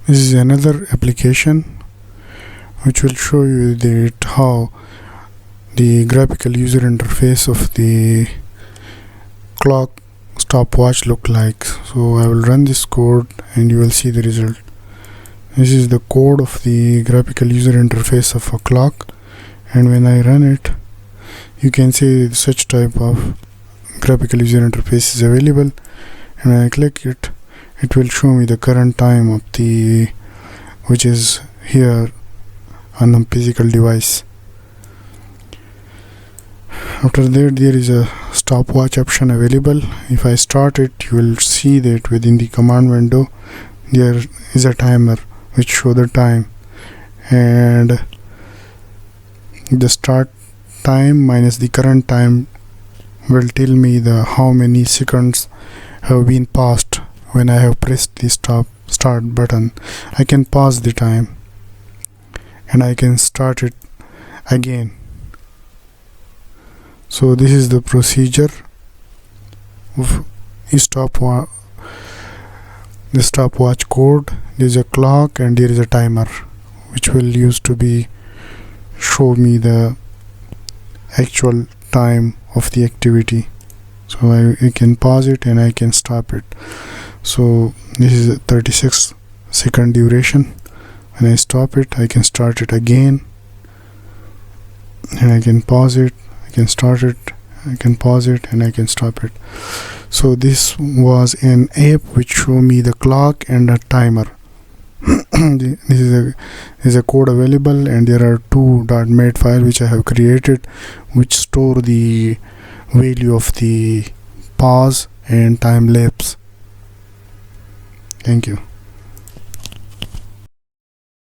This is another application which will show you that how the graphical user interface of the clock stopwatch look like. So I will run this code and you will see the result. This is the code of the graphical user interface of a clock, and when I run it, you can see such type of graphical user interface is available, and when I click it, it will show me the current time of the which is here on a physical device. After that, there is a stopwatch option available. If I start it, you will see that within the command window there is a timer which show the time, and the start time minus the current time will tell me the how many seconds have been passed when I have pressed the start button. I can pause the time and I can start it again. So this is the procedure of the stopwatch code. There is a clock and there is a timer which will use to be show me the actual time of the activity. So I can pause it and I can stop it. So this is a 36-second duration. When I stop it, I can start it again, and I can pause it, I can start it, I can pause it, and I can stop it. So this was an app which show me the clock and a timer. This is a code available, and there are two .mat file which I have created which store the value of the pause and time lapse. Thank you.